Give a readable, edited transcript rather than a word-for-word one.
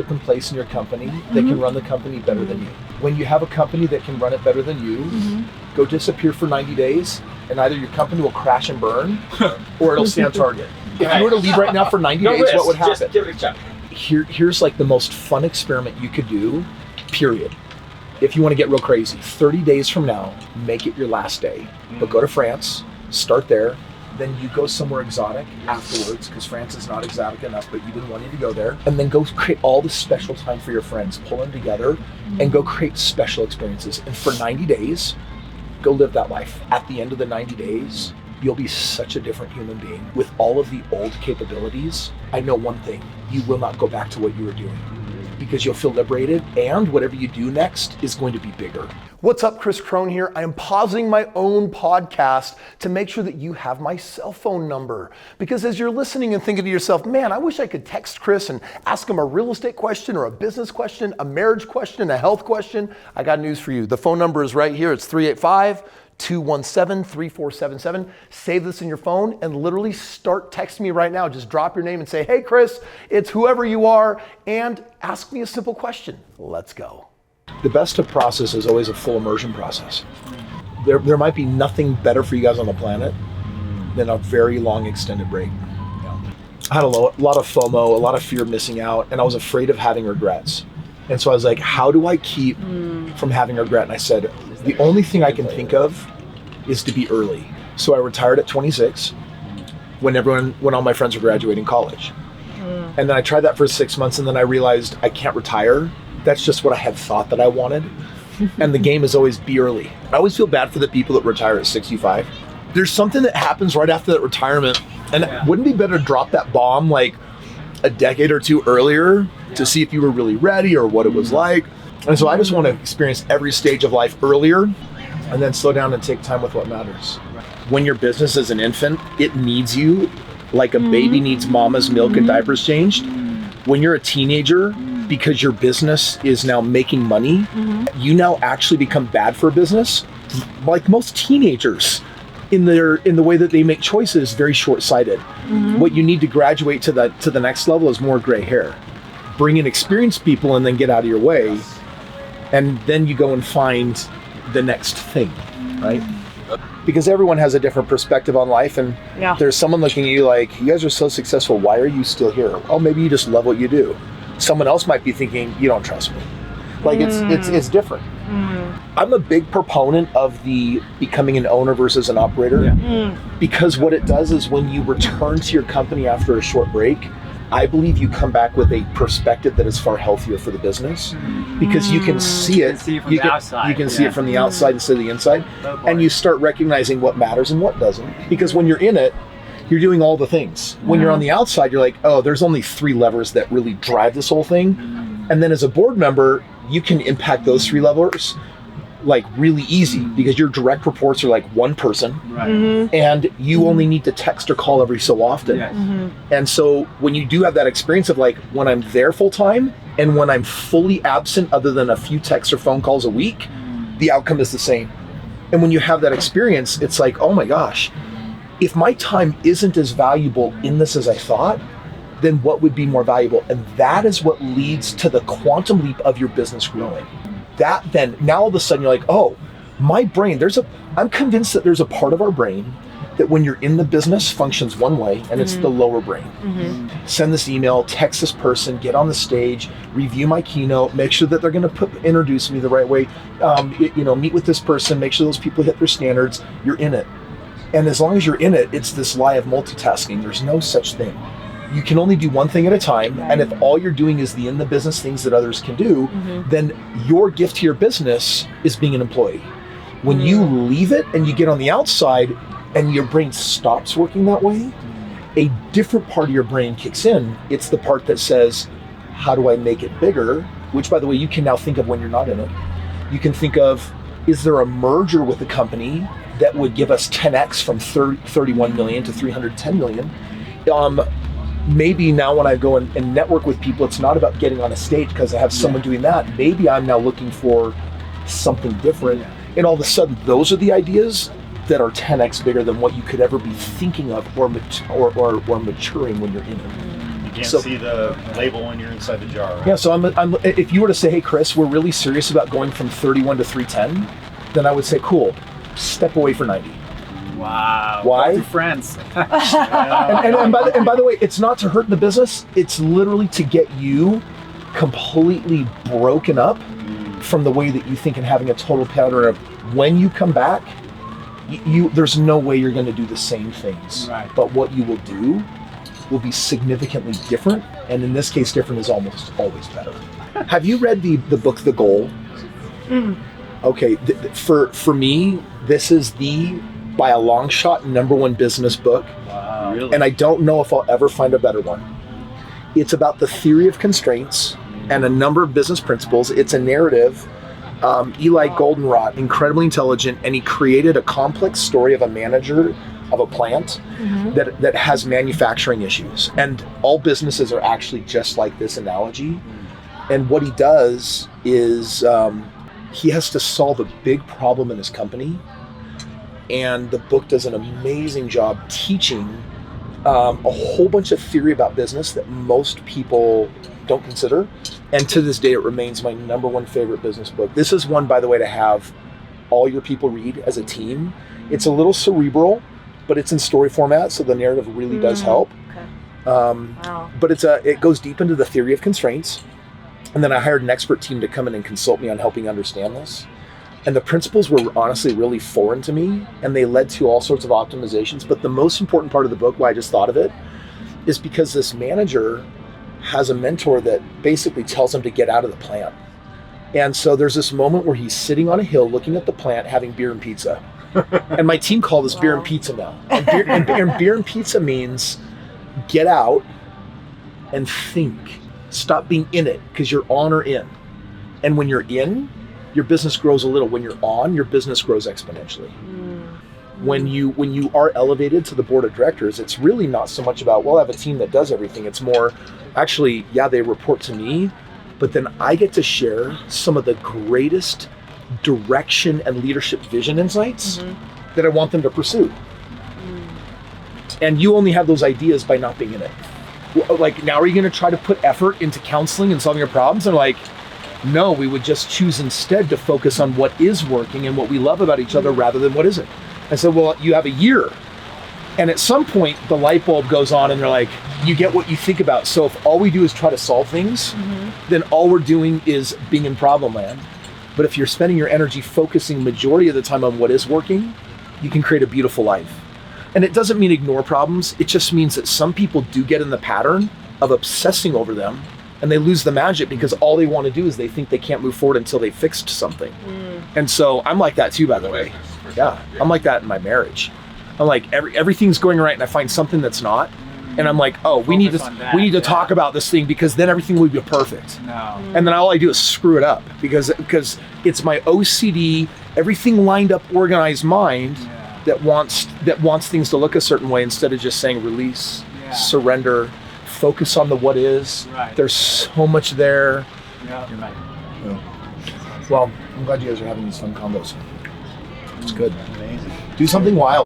leadership in place in your company that can run the company better than you. When you have a company that can run it better than you, go disappear for 90 days, and either your company will crash and burn, or it'll stay on target. If you were to leave right now for 90 days, what would happen? Just give it a shot. Here's like the most fun experiment you could do, period. If you want to get real crazy, 30 days from now, make it your last day. But go to France, start there, then you go somewhere exotic afterwards, because France is not exotic enough, but you've been wanting to go there, and then go create all the special time for your friends, pull them together, and go create special experiences. And for 90 days, go live that life. At the end of the 90 days, you'll be such a different human being. With all of the old capabilities, I know one thing, you will not go back to what you were doing, because you'll feel liberated, and whatever you do next is going to be bigger. What's up, Kris Krohn here. I am pausing my own podcast to make sure that you have my cell phone number. Because as you're listening and thinking to yourself, man, I wish I could text Kris and ask him a real estate question or a business question, a marriage question, a health question, I got news for you. The phone number is right here. It's 385-217-3477. Save this in your phone and literally start texting me right now. Just drop your name and say, hey, Kris, it's whoever you are, and ask me a simple question. Let's go. The best of process is always a full immersion process. There might be nothing better for you guys on the planet than a very long extended break. I had a lot of FOMO, a lot of fear of missing out, and I was afraid of having regrets. And so I was like, how do I keep from having regret? And I said, the only thing I can think of is to be early. So I retired at 26 when all my friends were graduating college. And then I tried that for 6 months, and then I realized I can't retire. That's just what I had thought that I wanted. And the game is always be early. I always feel bad for the people that retire at 65. There's something that happens right after that retirement. And wouldn't it be better to drop that bomb like a decade or two earlier to see if you were really ready or what it was like? And so I just want to experience every stage of life earlier and then slow down and take time with what matters. When your business is an infant, it needs you like a baby needs mama's milk and diapers changed. When you're a teenager, because your business is now making money, you now actually become bad for business. Like most teenagers, in the way that they make choices, very short-sighted. What you need to graduate to the next level is more gray hair. Bring in experienced people and then get out of your way, and then you go and find the next thing, right? Because everyone has a different perspective on life, and there's someone looking at you like, you guys are so successful, why are you still here? Oh, maybe you just love what you do. Someone else might be thinking, you don't trust me. Like it's different. I'm a big proponent of the becoming an owner versus an operator, because what it does is when you return to your company after a short break, I believe you come back with a perspective that is far healthier for the business, because you can see it. You can see it from the outside instead of the inside, and you start recognizing what matters and what doesn't. Because when you're in it, you're doing all the things. When you're on the outside, you're like, oh, there's only 3 levers that really drive this whole thing. And then as a board member, you can impact those 3 levers like really easy, because your direct reports are like one person, and you only need to text or call every so often. And so when you do have that experience of like, when I'm there full time and when I'm fully absent other than a few texts or phone calls a week, the outcome is the same. And when you have that experience, it's like, oh my gosh, if my time isn't as valuable in this as I thought, then what would be more valuable? And that is what leads to the quantum leap of your business growing. That then, now all of a sudden you're like, oh, my brain, I'm convinced that there's a part of our brain that when you're in the business functions one way, and it's the lower brain. Send this email, text this person, get on the stage, review my keynote, make sure that they're going to introduce me the right way, meet with this person, make sure those people hit their standards. You're in it. And as long as you're in it, it's this lie of multitasking. There's no such thing. You can only do one thing at a time. And if all you're doing is the in the business things that others can do, then your gift to your business is being an employee. When you leave it and you get on the outside and your brain stops working that way, a different part of your brain kicks in. It's the part that says, how do I make it bigger? Which, by the way, you can now think of when you're not in it. You can think of, is there a merger with a company that would give us 10x from 31 million to 310 million? Maybe now when I go and network with people, it's not about getting on a stage because I have someone doing that. Maybe I'm now looking for something different. And all of a sudden, those are the ideas that are 10x bigger than what you could ever be thinking of or maturing when you're in it. You can't see the label when you're inside the jar. Right? Yeah, so I'm, if you were to say, hey, Kris, we're really serious about going from 31 to 310, then I would say, cool, step away for 90. Wow. Why? Two friends. and by the way, it's not to hurt the business. It's literally to get you completely broken up from the way that you think and having a total pattern of when you come back, there's no way you're going to do the same things. Right. But what you will do will be significantly different. And in this case, different is almost always better. Have you read the book, The Goal? Okay. For me, this is by a long shot, #1 business book. Wow. Really? And I don't know if I'll ever find a better one. It's about the theory of constraints and a number of business principles. It's a narrative. Eli Goldenrod, incredibly intelligent, and he created a complex story of a manager of a plant that has manufacturing issues. And all businesses are actually just like this analogy. And what he does is he has to solve a big problem in his company. And the book does an amazing job teaching a whole bunch of theory about business that most people don't consider. And to this day, it remains my #1 favorite business book. This is one, by the way, to have all your people read as a team. It's a little cerebral, but it's in story format, so the narrative really does help. Okay. Wow. But it goes deep into the theory of constraints. And then I hired an expert team to come in and consult me on helping understand this. And the principles were honestly really foreign to me, and they led to all sorts of optimizations. But the most important part of the book, why I just thought of it, is because this manager has a mentor that basically tells him to get out of the plant. And so there's this moment where he's sitting on a hill looking at the plant having beer and pizza. And my team call this beer and pizza now. And beer and pizza means get out and think. Stop being in it, because you're on or in. And when you're in, your business grows a little. When you're on, your business grows exponentially. When you are elevated to the board of directors, it's really not so much about, well, I have a team that does everything. It's more, actually, yeah, they report to me, but then I get to share some of the greatest direction and leadership vision insights that I want them to pursue. And you only have those ideas by not being in it. Like, now are you going to try to put effort into counseling and solving your problems? And like, no, we would just choose instead to focus on what is working and what we love about each other rather than what isn't. I said, well, you have a year. And at some point, the light bulb goes on and they're like, you get what you think about. So if all we do is try to solve things, then all we're doing is being in problem land. But if you're spending your energy focusing majority of the time on what is working, you can create a beautiful life. And it doesn't mean ignore problems. It just means that some people do get in the pattern of obsessing over them, and they lose the magic because all they want to do is they think they can't move forward until they fixed something. And so I'm like that too, by the way. Yeah, I'm like that in my marriage. I'm like, everything's going right and I find something that's not. And I'm like, oh, we need to talk about this thing because then everything will be perfect. No. And then all I do is screw it up because it's my OCD, everything lined up, organized mind that wants things to look a certain way instead of just saying release, surrender, focus on the what is. Right. There's so much there. Yeah. You're right. Well, I'm glad you guys are having these fun combos. It's good. Amazing. Do something wild.